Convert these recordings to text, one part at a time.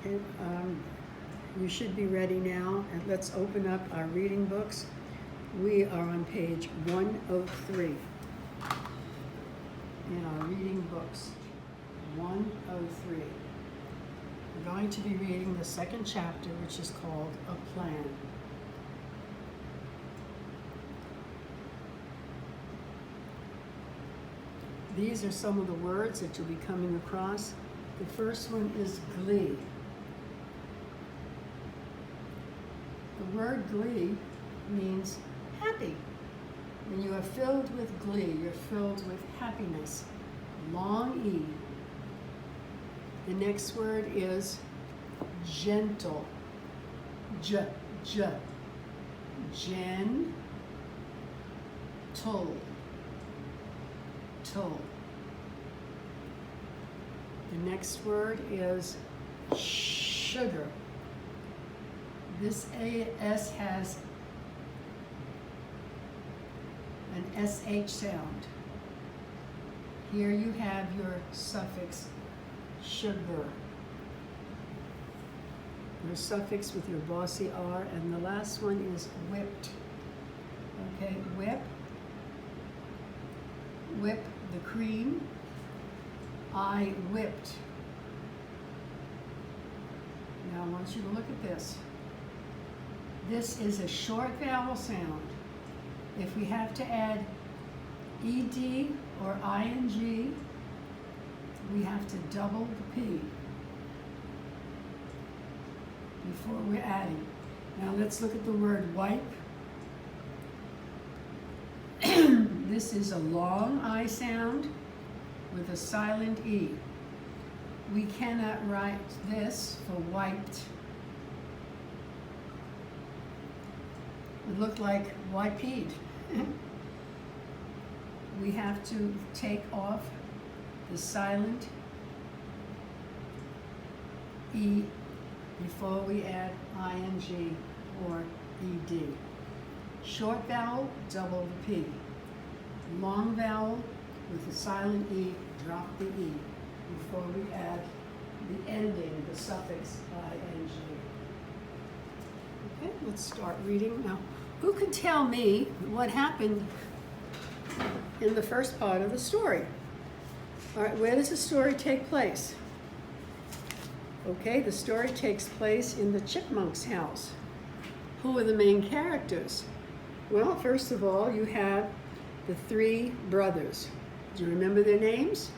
Okay, you should be ready now, and let's open up our reading books. We are on page 103 in our reading books. 103. We're going to be reading the second chapter, which is called A Plan. These are some of the words that you'll be coming across. The first one is glee. The word glee means happy. When you are filled with glee, you're filled with happiness. Long E. The next word is gentle. J. Gen. Tull. The next word is sugar. This AS has an SH sound. Here you have your suffix sugar. Your suffix with your bossy R, and the last one is whipped. Okay, whip the cream. I whipped. Now I want you to look at this. This is a short vowel sound. If we have to add ED or ING, we have to double the P before we're adding. Now let's look at the word wipe. This is a long I sound with a silent E. We cannot write this for wiped. It looked like wiped. We have to take off the silent E before we add ING or ED. Short vowel, double the P. Long vowel with a silent E, drop the E before we add the ending, the suffix ING. Okay, let's start reading now. Who can tell me what happened in the first part of the story? All right, where does the story take place? Okay, the story takes place in the chipmunk's house. Who are the main characters? Well, first of all, you have the three brothers. Do you remember their names?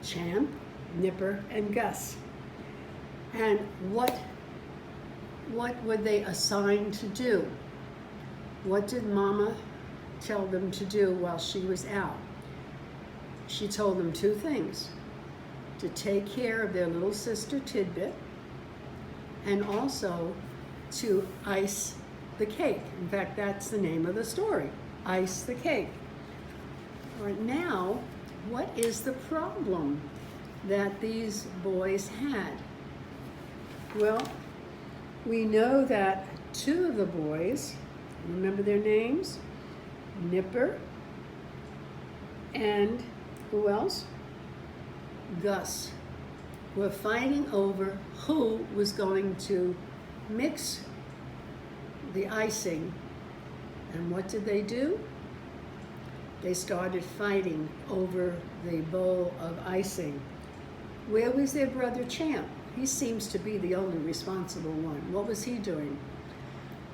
Champ, Nipper, and Gus. And what were they assigned to do? What did Mama tell them to do while she was out? She told them two things: to take care of their little sister Tidbit, and also to ice the cake. In fact, that's the name of the story, Ice the Cake. All right, now, what is the problem that these boys had? Well, we know that two of the boys, remember their names? Nipper and who else? Gus, were fighting over who was going to mix the icing. And what did they do? They started fighting over the bowl of icing. Where was their brother Champ? He seems to be the only responsible one. What was he doing?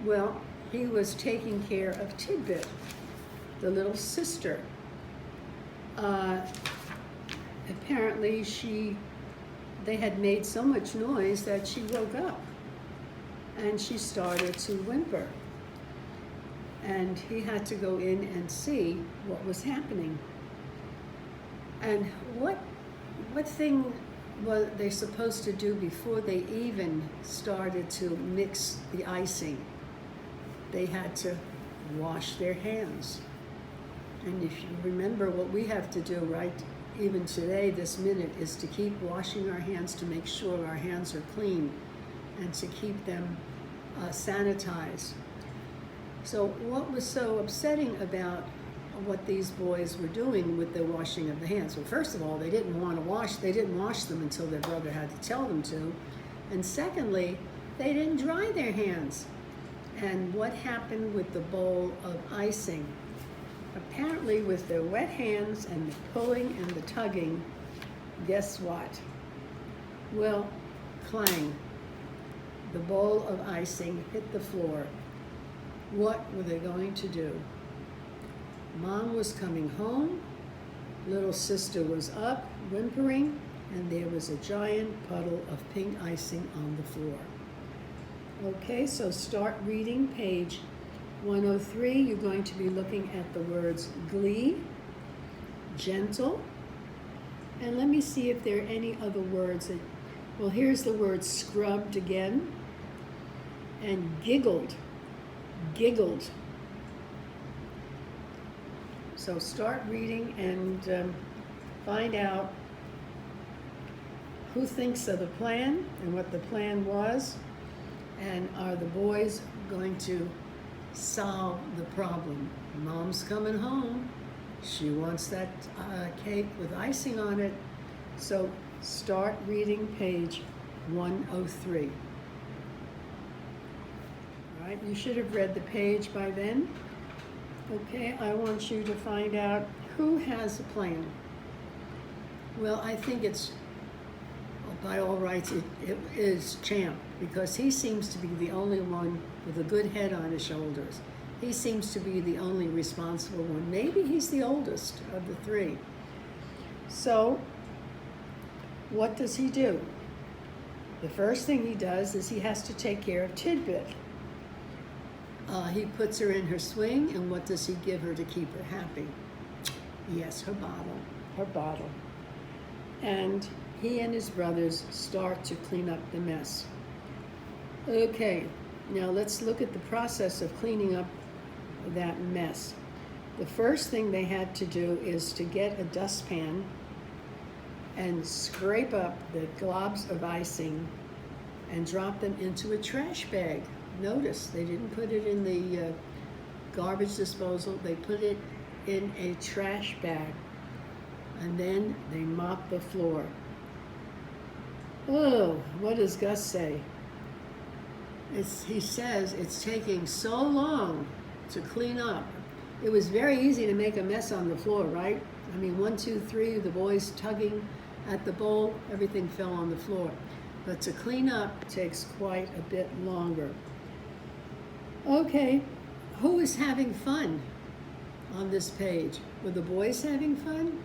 Well, he was taking care of Tidbit, the little sister. Apparently they had made so much noise that she woke up and she started to whimper. And he had to go in and see what was happening. And what thing were they supposed to do before they even started to mix the icing? They had to wash their hands. And if you remember, what we have to do right even today, this minute, is to keep washing our hands to make sure our hands are clean and to keep them sanitized. So what was so upsetting about what these boys were doing with the washing of the hands? Well, first of all, they didn't wash them until their brother had to tell them to. And secondly, they didn't dry their hands. And what happened with the bowl of icing? Apparently, with their wet hands and the pulling and the tugging, guess what? Well, clang. The bowl of icing hit the floor. What were they going to do? Mom was coming home. Little sister was up, whimpering, and there was a giant puddle of pink icing on the floor. Okay, so start reading page 103. You're going to be looking at the words glee, gentle, and let me see if there are any other words that, well, here's the word scrubbed again, and giggled. So start reading and find out who thinks of the plan and what the plan was, and are the boys going to solve the problem? Mom's coming home. She wants that cake with icing on it. So start reading page 103. All right, you should have read the page by then. Okay, I want you to find out who has a plan. Well, I think it's, by all rights, it is Champ, because he seems to be the only one with a good head on his shoulders. He seems to be the only responsible one. Maybe he's the oldest of the three. So, what does he do? The first thing he does is he has to take care of Tidbit. He puts her in her swing, and what does he give her to keep her happy? Yes, her bottle. And he and his brothers start to clean up the mess. Okay, now let's look at the process of cleaning up that mess. The first thing they had to do is to get a dustpan and scrape up the globs of icing and drop them into a trash bag. Notice they didn't put it in the garbage disposal. They put it in a trash bag, and then they mop the floor. Oh, what does Gus say? He says it's taking so long to clean up. It was very easy to make a mess on the floor, right? I mean, 1, 2, 3, the boys tugging at the bowl, everything fell on the floor. But to clean up takes quite a bit longer. Okay, who is having fun on this page? Were the boys having fun?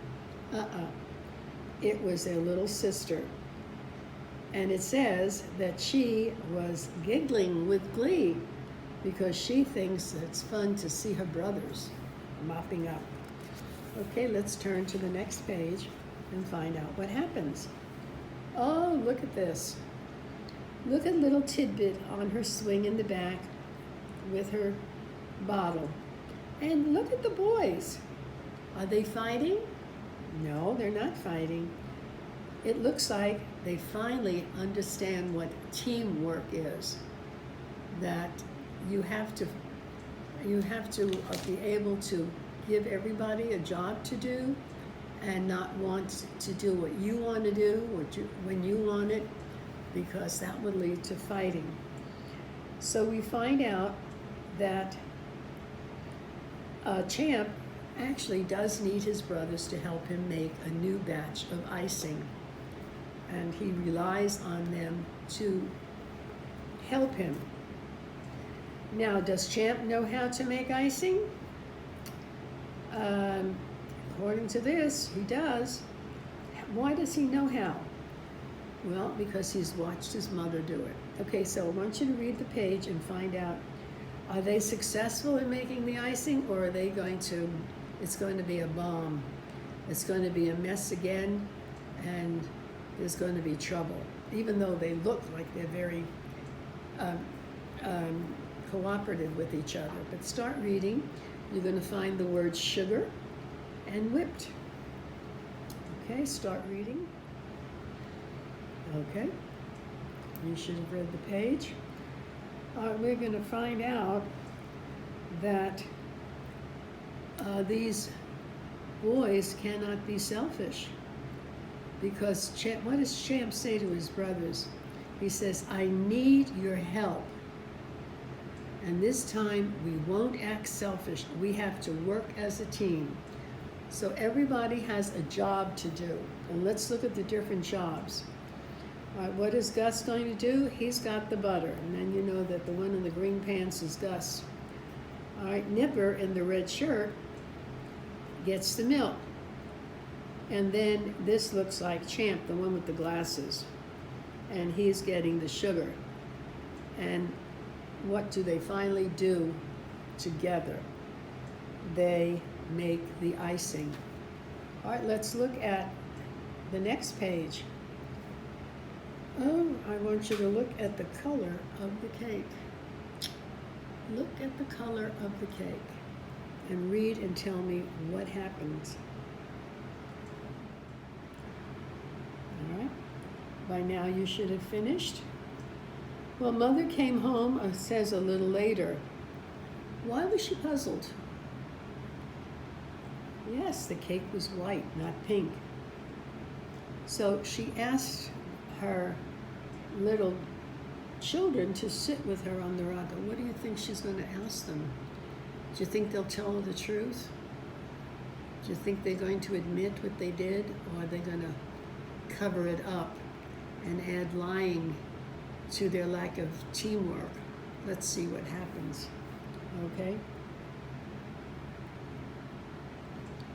It was their little sister. And it says that she was giggling with glee because she thinks it's fun to see her brothers mopping up. Okay, let's turn to the next page and find out what happens. Oh, look at this. Look at little Tidbit on her swing in the back with her bottle. And look at the boys. Are they fighting? No, they're not fighting. It looks like they finally understand what teamwork is. That you have to be able to give everybody a job to do and not want to do what you want to do when you want it, because that would lead to fighting. So we find out that Champ actually does need his brothers to help him make a new batch of icing, and he relies on them to help him. Now, does Champ know how to make icing? According to this, he does. Why does he know how? Well, because he's watched his mother do it. Okay, so I want you to read the page and find out, are they successful in making the icing, or are they it's going to be a bomb. It's going to be a mess again, and there's going to be trouble, even though they look like they're very cooperative with each other. But start reading. You're going to find the words sugar and whipped. Okay, start reading. Okay, you should have read the page. We're going to find out that these boys cannot be selfish, because what does Champ say to his brothers? He says, I need your help. And this time we won't act selfish. We have to work as a team. So everybody has a job to do. And let's look at the different jobs. All right, what is Gus going to do? He's got the butter. And then you know that the one in the green pants is Gus. All right, Nipper in the red shirt gets the milk. And then this looks like Champ, the one with the glasses. And he's getting the sugar. And what do they finally do together? They make the icing. All right, let's look at the next page. Oh, I want you to look at the color of the cake. Look at the color of the cake and read and tell me what happens. All right, by now you should have finished. Well, Mother came home, says a little later. Why was she puzzled? Yes, the cake was white, not pink. So she asked her little children to sit with her on the rock. What do you think she's going to ask them? Do you think they'll tell her the truth? Do you think they're going to admit what they did, or are they going to cover it up and add lying to their lack of teamwork? Let's see what happens. Okay?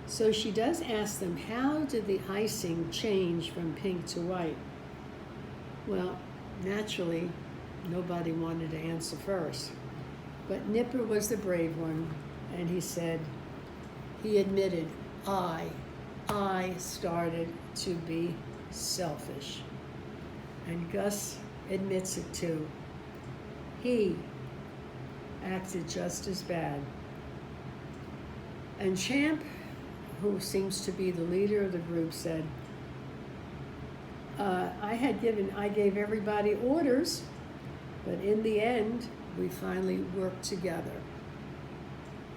So she does ask them, how did the icing change from pink to white? Well, naturally, nobody wanted to answer first. But Nipper was the brave one, and he admitted, I started to be selfish. And Gus admits it too. He acted just as bad. And Champ, who seems to be the leader of the group, said, I gave everybody orders, but in the end, we finally worked together.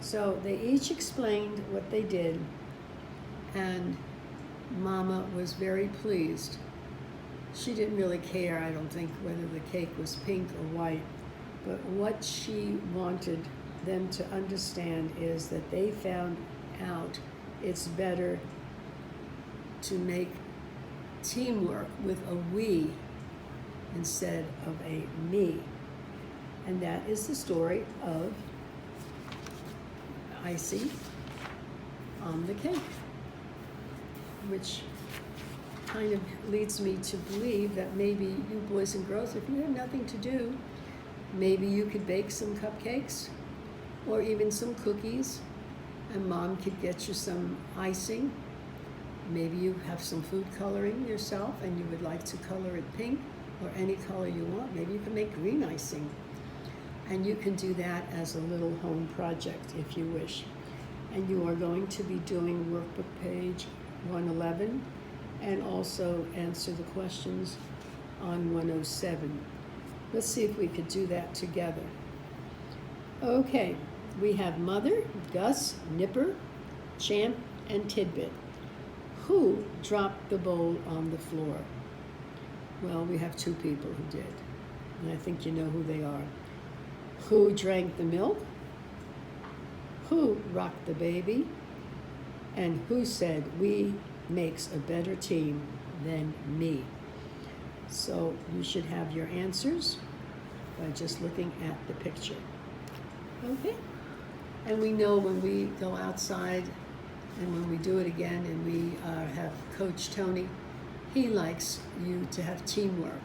So they each explained what they did, and Mama was very pleased. She didn't really care, I don't think, whether the cake was pink or white, but what she wanted them to understand is that they found out it's better to make teamwork with a we instead of a me. And that is the story of icing on the cake, which kind of leads me to believe that maybe you boys and girls, if you have nothing to do, maybe you could bake some cupcakes or even some cookies, and Mom could get you some icing. Maybe you have some food coloring yourself and you would like to color it pink or any color you want. Maybe you can make green icing. And you can do that as a little home project if you wish. And you are going to be doing workbook page 111 and also answer the questions on 107. Let's see if we could do that together. Okay, we have Mother, Gus, Nipper, Champ, and Tidbit. Who dropped the bowl on the floor? Well, we have two people who did, and I think you know who they are. Who drank the milk? Who rocked the baby? And who said, we makes a better team than me? So you should have your answers by just looking at the picture. Okay? And we know when we go outside and when we do it again and we have Coach Tony, he likes you to have teamwork,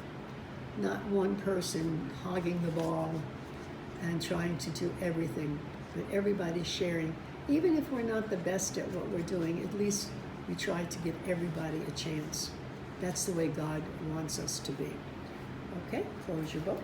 not one person hogging the ball and trying to do everything, but everybody sharing. Even if we're not the best at what we're doing, at least we try to give everybody a chance. That's the way God wants us to be. Okay, close your book.